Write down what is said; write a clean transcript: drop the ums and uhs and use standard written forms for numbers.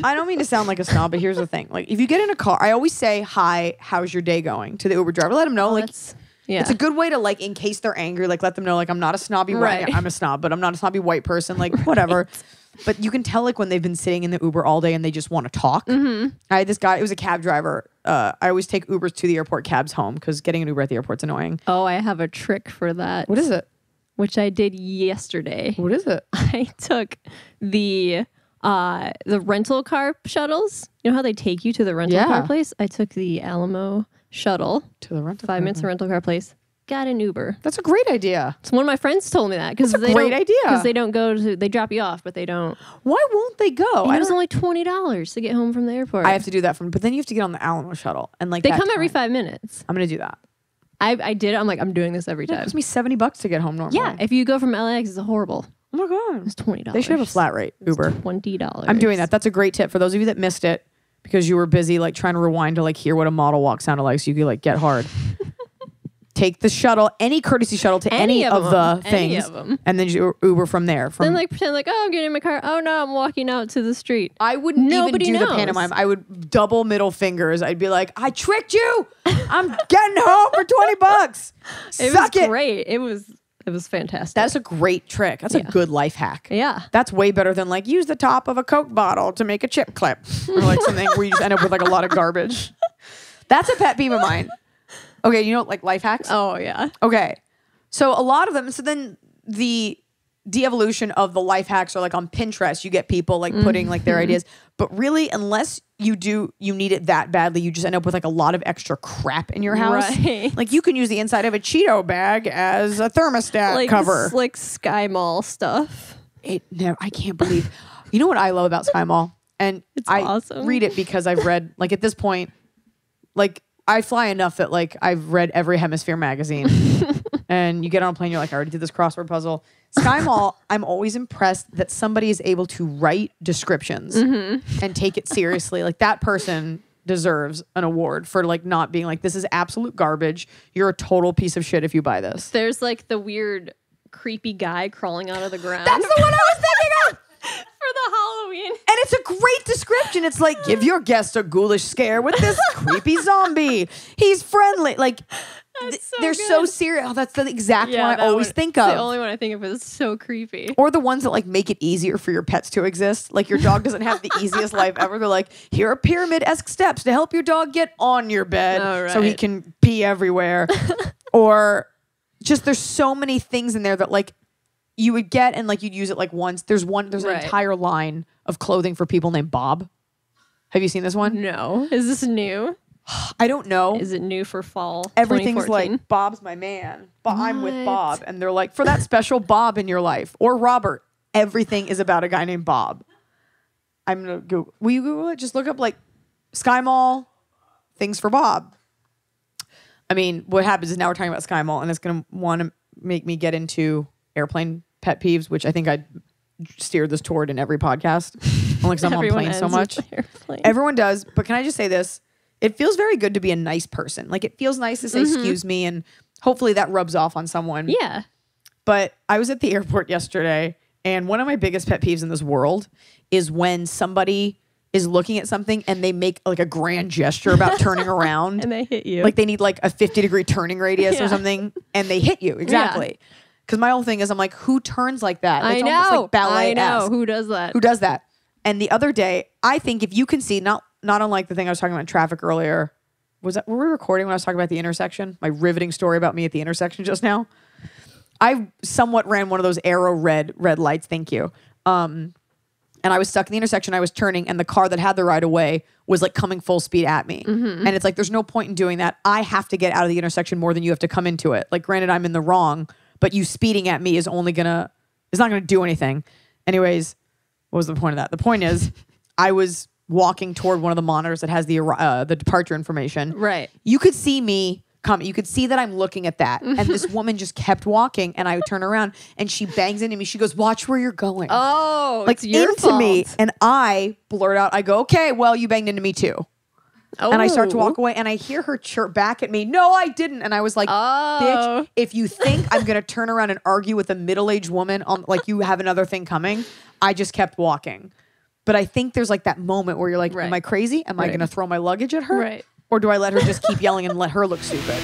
I don't mean to sound like a snob, but here's the thing. Like, if you get in a car, I always say, hi, how's your day going? To the Uber driver. Let them know, it's a good way to, like, in case they're angry, like, let them know, like, I'm not a snobby white. I'm a snob, but I'm not a snobby white person. Like, whatever. But you can tell, like, when they've been sitting in the Uber all day and they just want to talk. I had this guy, it was a cab driver. I always take Ubers to the airport, cabs home, because getting an Uber at the airport's annoying. Oh, I have a trick for that. What is it? Which I did yesterday. What is it? I took the rental car shuttles. You know how they take you to the rental car place? I took the Alamo shuttle to the rental 5 minutes to rental car place. Got an Uber. That's a great idea. So one of my friends told me that because they don't go to, they drop you off, but they don't. Why won't they go? It was only $20 to get home from the airport. I have to do that but then you have to get on the Alamo shuttle and like they come every 5 minutes. I'm gonna do that. I did it. I'm like, I'm doing this every time. It costs me $70 to get home normally. Yeah, if you go from LAX, it's horrible. Oh my god, it's $20. They should have a flat rate Uber. $20. I'm doing that. That's a great tip for those of you that missed it because you were busy like trying to rewind to like hear what a model walk sounded like so you could like get hard. Take the shuttle, any courtesy shuttle to any of the things, and then you Uber from there. Then like pretend like, oh, I'm getting in my car. Oh no, I'm walking out to the street. I wouldn't even do the pantomime. I would double middle fingers. I'd be like, I tricked you. I'm getting home for $20. Suck it. Great. It was fantastic. That's a great trick. That's a good life hack. Yeah. That's way better than like use the top of a Coke bottle to make a chip clip or like something where you just end up with like a lot of garbage. That's a pet peeve of mine. Okay, you know, like life hacks? Oh, yeah. Okay. So a lot of them, so then the de-evolution of the life hacks are like on Pinterest, you get people like putting like their ideas. But really, unless you need it that badly, you just end up with like a lot of extra crap in your house. Right. Like you can use the inside of a Cheeto bag as a thermostat cover. Like Sky Mall stuff. I can't believe. You know what I love about Sky Mall? And I awesome. Read it because I've read, like at this point, like I fly enough that like I've read every Hemisphere magazine. And you get on a plane, you're like, I already did this crossword puzzle. Sky Mall, I'm always impressed that somebody is able to write descriptions and take it seriously. Like that person deserves an award for like not being like, this is absolute garbage. You're a total piece of shit if you buy this. There's like the weird, creepy guy crawling out of the ground. That's the one I was thinking of! For the Halloween. And it's a great description. It's like, give your guest a ghoulish scare with this creepy zombie. He's friendly. Like, they're so serious. Oh, that's the exact one I always think of. The only one I think of is so creepy. Or the ones that like make it easier for your pets to exist. Like your dog doesn't have the easiest life ever. They're like, here are pyramid-esque steps to help your dog get on your bed so he can pee everywhere. Or just there's so many things in there that like you would get and like you'd use it like once. There's an entire line of clothing for people named Bob. Have you seen this one? No. Is this new? I don't know. Is it new for fall? Everything's like, Bob's my man. I'm with Bob. And they're like, for that special Bob in your life. Or Robert. Everything is about a guy named Bob. I'm going to go. Will you Google it? Just look up like Sky Mall, things for Bob. I mean, what happens is now we're talking about Sky Mall and it's going to want to make me get into airplane pet peeves, which I think I steered this toward in every podcast. Only because I'm on planes so much. Everyone does. But can I just say this? It feels very good to be a nice person. Like it feels nice to say, excuse me. And hopefully that rubs off on someone. Yeah. But I was at the airport yesterday. And one of my biggest pet peeves in this world is when somebody is looking at something and they make like a grand gesture about turning around. And they hit you. Like they need like a 50-degree turning radius or something. And they hit you. Exactly. Because my whole thing is I'm like, who turns like that? It's almost like ballet-esque. I know. Who does that? Who does that? And the other day, I think if you can see, not unlike the thing I was talking about in traffic earlier, were we recording when I was talking about the intersection? My riveting story about me at the intersection just now? I somewhat ran one of those arrow red lights, thank you. And I was stuck in the intersection, I was turning, and the car that had the right of way was like coming full speed at me. And it's like, there's no point in doing that. I have to get out of the intersection more than you have to come into it. Like granted, I'm in the wrong, but you speeding at me is not gonna do anything. Anyways, what was the point of that? The point is, I was walking toward one of the monitors that has the departure information. Right. You could see me coming. You could see that I'm looking at that. And this woman just kept walking, and I would turn around and she bangs into me. She goes, watch where you're going. Oh, like it's your into fault. me. And I blurt out, I go, okay, well, you banged into me too. Oh. And I start to walk away and I hear her chirp back at me. No, I didn't. And I was like, bitch, if you think I'm going to turn around and argue with a middle-aged woman on like you have another thing coming, I just kept walking. But I think there's like that moment where you're like, am I crazy? Am I going to throw my luggage at her? Right. Or do I let her just keep yelling and let her look stupid?